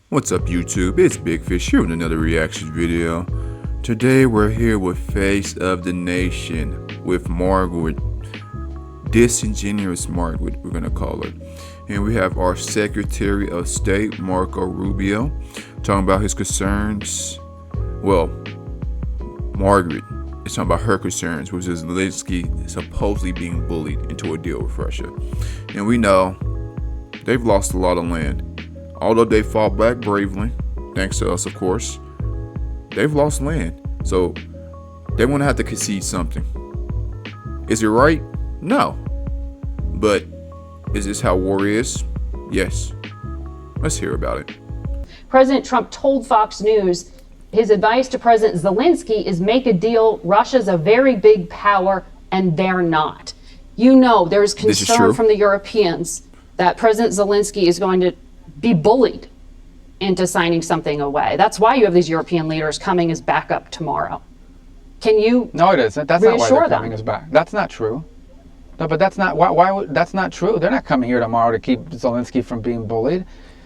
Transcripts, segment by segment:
What's up YouTube? It's Big Fish here with another reaction video. Today we're here with Face of the Nation with Margaret. Disingenuous Margaret, we're gonna call her. And we have our Secretary of State, Marco Rubio, talking about his concerns. Well, Margaret is talking about her concerns with Zelensky supposedly being bullied into a deal with Russia. And we know they've lost a lot of land. Although they fought back bravely, thanks to us, of course, they've lost land. So they want to have to concede something. Is it right? No. But is this how war is? Yes. Let's hear about it. President Trump told Fox News his advice to President Zelensky is make a deal. Russia's a very big power and they're not. You know, there's concern from the Europeans that President Zelensky is going to be bullied into signing something away. That's why you have these European leaders coming as backup tomorrow. Can you? No, it isn't. That's not why they're coming as back. That's not true. No, but that's not why. That's not true. They're not coming here tomorrow to keep Zelensky from being bullied.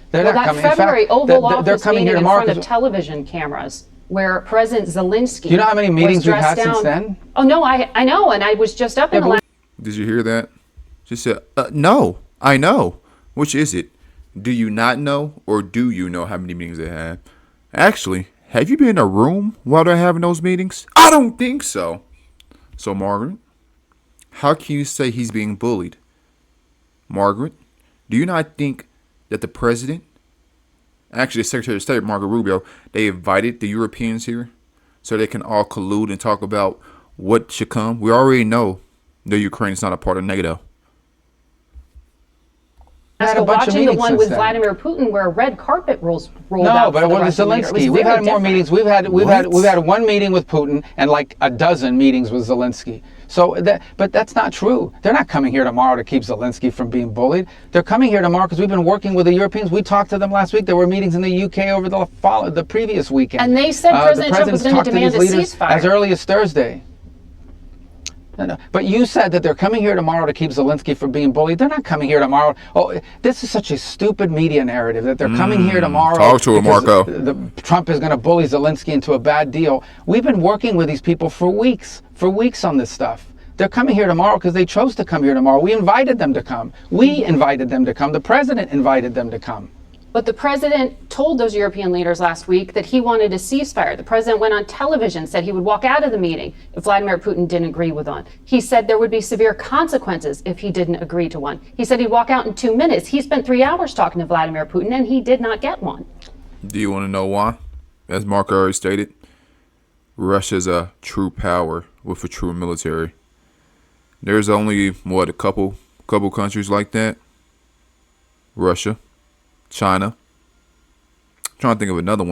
They're not coming. February Oval Office they're coming here in tomorrow front of television cameras where President Zelensky. Do you know how many meetings we've had since then? Oh no, I know, and I was just up in the last. Did you hear that? She said, "No, I know." Which is it? Do you not know, or do you know how many meetings they had? Actually, have you been in a room while they're having those meetings? I don't think so. So, Margaret, how can you say he's being bullied? Margaret, do you not think that the president, actually the Secretary of State, Marco Rubio, they invited the Europeans here so they can all collude and talk about what should come? We already know that Ukraine is not a part of NATO. Watching the one with Vladimir Putin where a red carpet rolled out. No, but it was Zelensky. We've had more meetings. We've had one meeting with Putin and like a dozen meetings with Zelensky. So but that's not true. They're not coming here tomorrow to keep Zelensky from being bullied. They're coming here tomorrow because we've been working with the Europeans. We talked to them last week. There were meetings in the UK over the previous weekend. And they said President Trump was going to demand a ceasefire as early as Thursday. No. But you said that they're coming here tomorrow to keep Zelensky from being bullied. They're not coming here tomorrow. Oh, this is such a stupid media narrative that they're coming here tomorrow. Talk to him, Marco. Trump is going to bully Zelensky into a bad deal. We've been working with these people for weeks on this stuff. They're coming here tomorrow because they chose to come here tomorrow. We invited them to come. We invited them to come. The president invited them to come. But the president told those European leaders last week that he wanted a ceasefire. The president went on television, said he would walk out of the meeting if Vladimir Putin didn't agree with one. He said there would be severe consequences if he didn't agree to one. He said he'd walk out in 2 minutes. He spent 3 hours talking to Vladimir Putin and he did not get one. Do you want to know why? As Marco already stated, Russia's a true power with a true military. There's only, what, a couple countries like that? Russia. China. I'm trying to think of another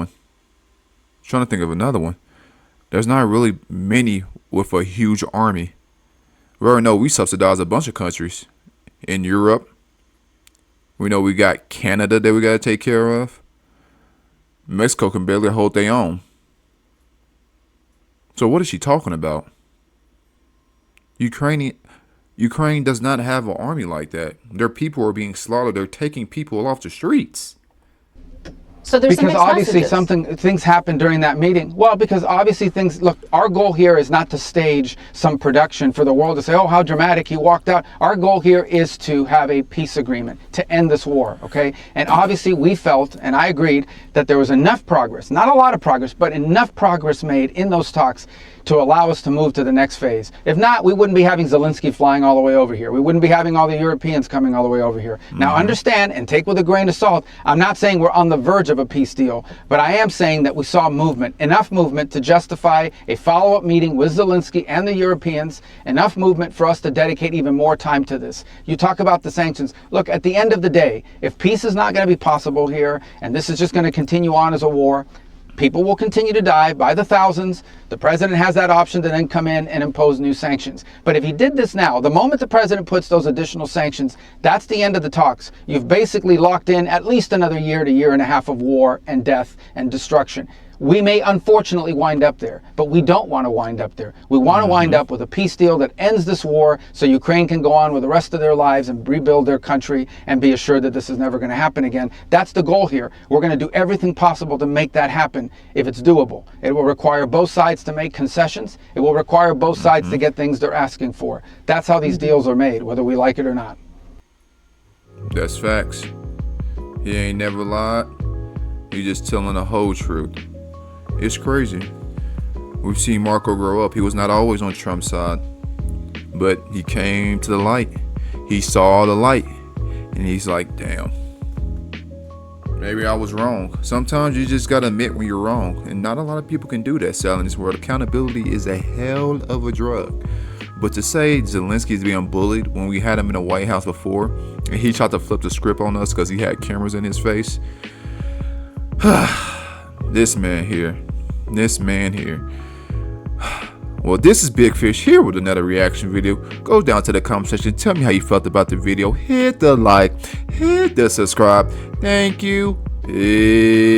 one. There's not really many with a huge army. We already know we subsidize a bunch of countries in Europe. We know we got Canada that we got to take care of. Mexico can barely hold their own. So what is she talking about? Ukraine does not have an army like that. Their people are being slaughtered. They're taking people off the streets. So there's because obviously things happened during that meeting. Well, because obviously look, our goal here is not to stage some production for the world to say, oh, how dramatic, he walked out. Our goal here is to have a peace agreement, to end this war, okay? And obviously we felt, and I agreed, that there was enough progress, not a lot of progress, but enough progress made in those talks to allow us to move to the next phase. If not, we wouldn't be having Zelensky flying all the way over here. We wouldn't be having all the Europeans coming all the way over here. Now understand and take with a grain of salt, I'm not saying we're on the verge of a peace deal, but I am saying that we saw movement, enough movement to justify a follow-up meeting with Zelensky and the Europeans, enough movement for us to dedicate even more time to this. You talk about the sanctions. Look, at the end of the day, if peace is not going to be possible here, and this is just going to continue on as a war, people will continue to die by the thousands. The president has that option to then come in and impose new sanctions. But if he did this now, the moment the president puts those additional sanctions, that's the end of the talks. You've basically locked in at least another year to year and a half of war and death and destruction. We may unfortunately wind up there, but we don't want to wind up there. We want to wind up with a peace deal that ends this war so Ukraine can go on with the rest of their lives and rebuild their country and be assured that this is never going to happen again. That's the goal here. We're going to do everything possible to make that happen if it's doable. It will require both sides to make concessions. It will require both sides to get things they're asking for. That's how these deals are made, whether we like it or not. That's facts. He ain't never lied. He just telling the whole truth. It's crazy. We've seen Marco grow up. He was not always on Trump's side, but he came to the light. He saw the light, and he's like, damn, maybe I was wrong. Sometimes you just gotta admit when you're wrong, and not a lot of people can do that, Sal, in this world. Accountability is a hell of a drug. But to say Zelensky is being bullied when we had him in the White House before, and he tried to flip the script on us because he had cameras in his face, this man here. Well, this is Big Fish here with another reaction video. Go down to the comment section. Tell me how you felt about the video. Hit the like. Hit the subscribe. Thank you. Peace.